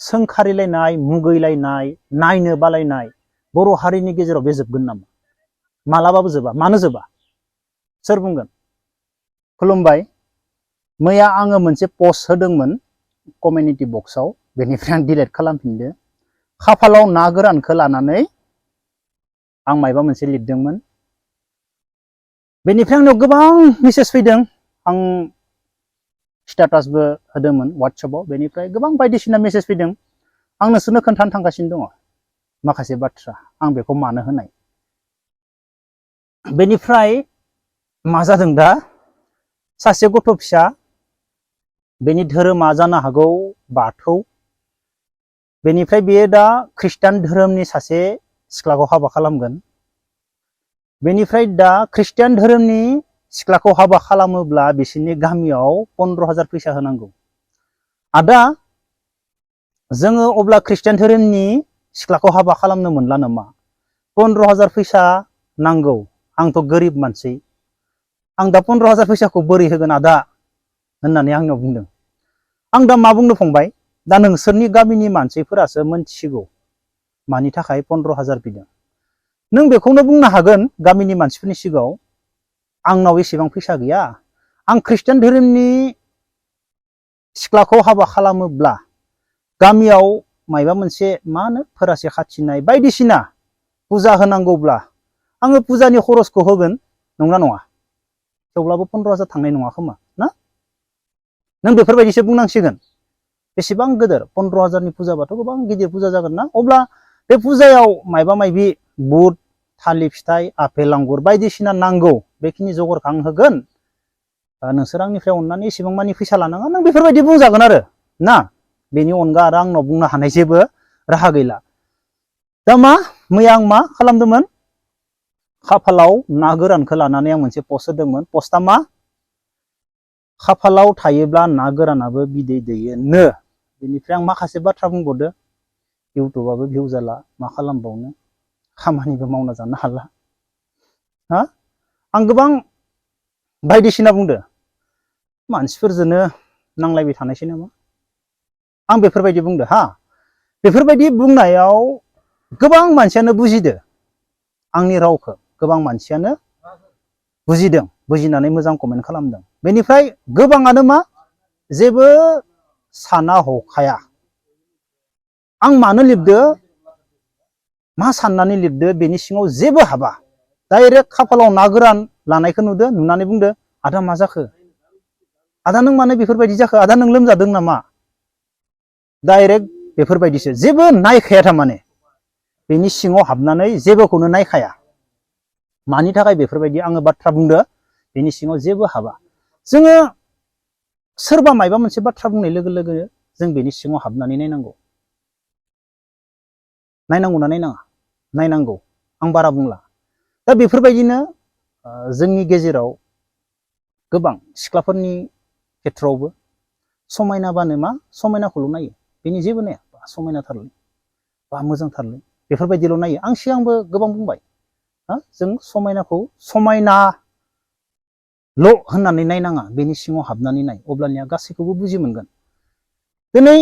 सोंखारिलायनाय, मुगैलायनाय, नायनो बालायनाय बर' हारिनि गेजेराव बे जोबगोन नामा? मालाबाबो जोबा। मानो जोबा? सोर बुंगोन? खुलुमबाय। मैया आङो मोनसे पस्ट होदोंमोन कमिउनिटि बक्सआव, बेनिफ्राय आं डिलीट खालामफिनदो। खाफालाव ना गोरानखौ लानानै आं मायबा मोनसे लिरदोंमोन। बेनिफ्राय आंनाव गोबां मेसेज फैदों। आं स्टेटासबो होदोंमोन वाट्सएपआव, बेनिफ्राय गोबां बायदिसिना मेसेज फैदों। आं नोंसोरनो खोन्थानो थांगासिनो दङ माखासे बाथ्रा, आं बेखौ मानो होनाय। बेनिफ्राय मा जादों दा? सासे गथ' फिसा, बेनि धोरोमा जानो हागौ बाथौ, बेनिफ्राय बेयो दा खृष्टान धोरोमनि सासे सिख्लाखौ हाबा खालामगोन। बेनिफ्राय दा खृष्टान धोरोमनि सिख्लाखौ हाबा खालामोब्ला बिसोरनि गामियाव 15,000 फैसा होनांगौ। आदा, जोङो अब्ला खृष्टान धोरोमनि सिख्लाखौ हाबा खालामनो मोनला नामा? 15,000 फैसा नांगौ, आंथ' गोरिब मानसि, आं दा 15,000 फैसाखौ बोरै होगोन आदा होननानै आंनाव बुंदों। आं दा मा बुंनो फंबाय? दा नोंसोरनि गामिनि मानसिफोरासो मोनथिसिगौ मानि थाखाय 15,000 बिदों। नों बेखौनो बुंनो हागोन गामिनि मानसिफोरनि सिगाङाव, आंनाव एसेबां फैसा गैया, आं खृष्टान धोरोमनि सिख्लाखौ हाबा खालामोब्ला गामियाव मायबा मोनसे मा होनो फोरासे खाथिनाय बायदिसिना फुजा होनांगौब्ला आङो फुजानि खरसखौ होगोन, नंगौना नङा? थेवब्लाबो 15,000 थांनाय नङा खोमा ना? नों बेफोरबायदिसो बुंनांसिगोन। बेसेबां गिदिर 15,000नि फुजाबाथ' गोबां गिदिर फुजा जागोन ना? अब्ला बे फुजायाव मायबा मायबि बुट, थालिर फिथाइ, आपेल, आंगुर बायदिसिना नांगौ, बेखिनि जगरखौ आं होगोन, नोंसोर आंनिफ्राय अननानै एसेबां मानि फैसा लानाङा, नों बेफोरबायदि बुंजागोन आरो ना? बेनि अनगा आरो आंनाव बुंनो हानाय जेबो राहा गैला। दा मा मैया आं मा खालामदोंमोन? खाफालाव ना गोरानखौ लानानै आं मोनसे पस्ट होदोंमोन। पस्टआ मा? खाफालाव थायोब्ला ना गोरानाबो बिदै दैयोनो। बेनिफ्राय आं माखासे बाथ्रा बुंबावदो। इउटुबाबो भिउ जाला, मा खालामबावनो, खामानिबो मावना जानो हाला। हा? आं गोबां बायदिसिना बुंदो। मानसिफोरजोंनो नांलायबाय थानायसै नामा? आं बेफोरबायदि बुंदो हा। बेफोरबायदि बुंनायाव गोबां मानसियानो बुजिदो आंनि रावखौ, गोबां मानसियानो बुजिदों, बुजिनानै मोजां कमेन्ट खालामदों। बेनिफ्राय गोबाङानो मा जेबो साना हखाया। आं मानो लिरदो, मा साननानै लिरदो, बेनि सिङाव जेबो हाबा। डाइरेक्ट खाफालाव ना गोरान लानायखौ नुदो, नुनानै बुंदो, आदा मा जाखो? आदा नों मानो बेफोरबायदि जाखो? आदा नों लोमजादों नामा? डाइरेक्ट बेफोरबायदिसो, जेबो नायखाया थारमाने। बेनि सिङाव हाबनानै जेबोखौनो नायखाया। मानि थाखाय बेफोरबायदि आङो बाथ्रा बुंदो, बेनि सिङाव जेबो हाबा। जोङो सोरबा मायबा मोनसे बाथ्रा बुंनाय लोगो लोगो जों बेनि सिङाव हाबनानै नायनांगौ। नायनांगौना नायनाङा? नायनांगौ। आं बारा बुंला। दा बेफोरबायदिनो जोंनि गेजेराव गोबां सिख्लाफोरनि खेथ्रआवबो समायनाबानो मा समायनाखौल' नायो, बेनि जेबो नाया, बा समायनाथारलै, बा मोजांथारलै, बेफोरबायदिल' नायो। आं सिगांबो गोबां बुंबाय, जों समायनाखौ समायनाल' होननानै नायनाङा, बेनि सिङाव हाबनानै नाय, अब्लानिया गासैखौबो बुजि मोनगोन। दिनै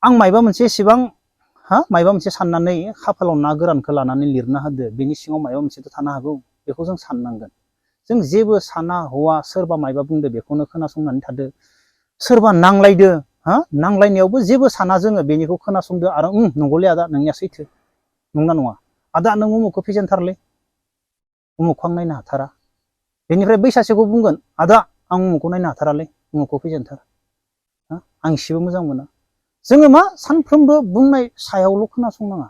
आं मायबा मोनसे एसेबां मायबा मोनसे साननानै खाफालाव ना गोरानखौ लानानै लिरना होदो, बेनि सिङाव मायबा मोनसेथ' थानो हागौ, बेखौ जों साननांगोन। जों जेबो साना हवा, सोरबा मायबा बुंदो बेखौनो खोनासंनानै थादो, सोरबा नांलायदो, नांलायनायावबो जेबो साना जोङो, बेनिखौ खोनासंदो आरो नंगौलै आदा नोंनिया सैथो, नंगौना नङा? आदा नों उमुखखौ फेजेनथारलै, उमुखखौ आं नायनो हाथारा। बेनिफ्राय बै सासेखौ बुंगोन, आदा आं उमुखखौ नायनो हाथारालै, उमुखखौ फेजेनथार, आं एसेबो मोजां मोना। जोङो मा सानफ्रोमबो बुंनाय सायावल' खोनासंनाङा।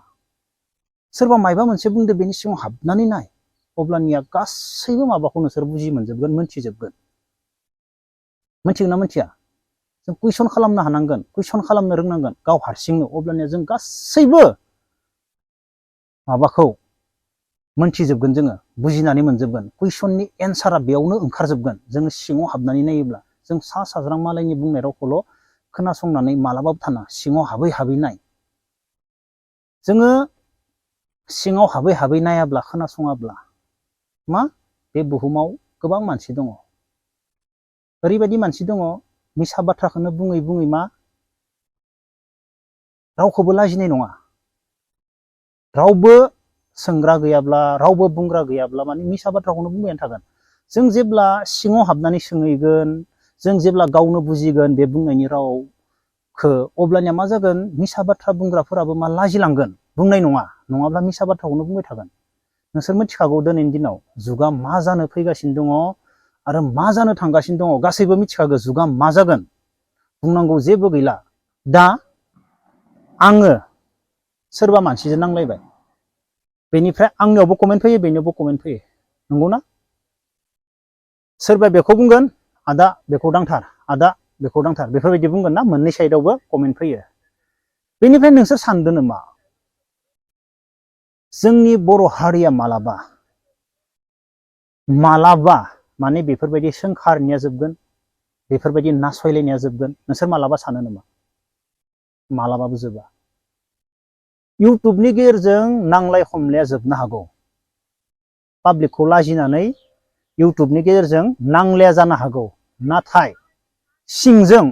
सोरबा मायबा मोनसे बुंदो, बेनि सिङाव हाबनानै नाय, अब्लानिया गासैबो माबाखौ नोंसोर बुजि मोनजोबगोन, मोनथिजोबगोन। मोनथिगोन ना मोनथिया? जों कुइसन खालामनो हानांगोन, कुइसन खालामनो रोंनांगोन गाव हारसिंनो, अब्लानिया जों गासैबो माबाखौ मोनथिजोबगोन, जोङो बुजिनानै मोनजोबगोन। कुइसननि एन्सारा बेयावनो ओंखारजोबगोन। जोङो सिङाव हाबनानै नायोब्ला जों सा साज्रां मालायनि बुंनाय रावखौल' खोनासंनानै मालाबाबो थाना, सिङाव हाबै हाबै नाय। जोङो सिङाव हाबै हाबै नायाब्ला, खोनासङाब्ला मा बे बुहुमाव गोबां मानसि दङ, ओरैबायदि मानसि दङ, मिसा बाथ्राखौनो बुङै बुङै मा रावखौबो लाजिनाय नङा। रावबो सोंग्रा गैयाब्ला, रावबो बुंग्रा गैयाब्ला माने मिसा बाथ्राखौनो बुंबायानो थागोन। जों जेब्ला सिङाव हाबनानै सोंहैगोन, जों जेब्ला गावनो बुजिगोन बे बुंनायनि रावखौ, अब्लानिया मा जागोन, मिसा बाथ्रा बुंग्राफोराबो मा लाजिलांगोन, बुंनाय नङा। नङाब्ला मिसा बाथ्राखौनो बुंबाय थागोन। नोंसोर मिथिखागौ दिनैनि दिनाव जुगा मा जानो फैगासिनो दङ आरो मा जानो थांगासिनो दङ, गासैबो मिथिखागौ जुगा मा जागोन, बुंनांगौ जेबो गैला। दा आङो सोरबा मानसिजों नांलायबाय, बेनिफ्राय आंनियावबो कमेन्ट फैयो, बेनियावबो कमेन्ट फैयो, नंगौना? सोरबा बेखौ बुंगोन, आदा बेखौ दांथार, आदा बेखौ दांथार, बेफोरबायदि बुंगोन ना, मोननै साइडआवबो कमेन्ट फैयो। बेनिफ्राय नोंसोर सानदों नामा जोंनि बर' हारिया मालाबा माने बेफोरबायदि सोंखारिनाया जोबगोन, बेफोरबायदि नासयलायनाया जोबगोन? नोंसोर मालाबा सानो नामा? मालाबाबो जोबा। इउटुबनि गेजेरजों नांलाय खमलाया जोबनो हागौ, पाब्लिकखौ लाजिनानै इउटुबनि गेजेरजों नांलाया जानो हागौ, नाथाय सिंजों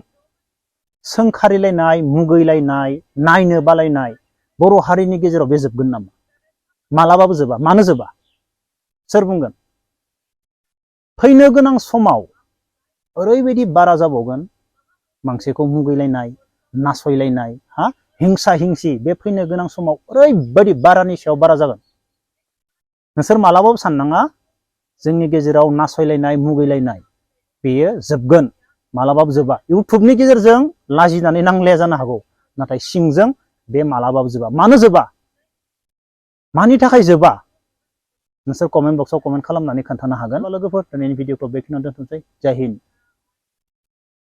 सोंखारिलायनाय, मुगैलायनाय, नायनो बालायनाय बर' हारिनि गेजेराव बे जोबगोन नामा? मालाबाबो जोबा। मानो जोबा? सोर बुंगोन? फैनो गोनां समाव ओरैबायदि बारा जाबावगोन, मानसिखौ मुगैलायनाय, नासयलायनाय, हिंसा हिंसि, बे फैनो गोनां समाव ओरैबायदि बारानि सायाव बारा जागोन। नोंसोर मालाबाबो साननाङा जोंनि गेजेराव नासयलायनाय, मुगैलायनाय बेयो जोबगोन, मालाबाबो जोबा। इउटुबनि गेजेरजों लाजिनानै नांलाया जानो हागौ, नाथाय सिंजों बे मालाबाबो जोबा। मानो जोबा? मानि थाखाय जोबा? नोंसोर कमेन्ट बक्सआव कमेन्ट खालामनानै खोन्थानो हागोन। लोगोफोर, दिनैनि भिडिअखौ बेखिनियावनो दोनथ'नोसै। जय हिन्द।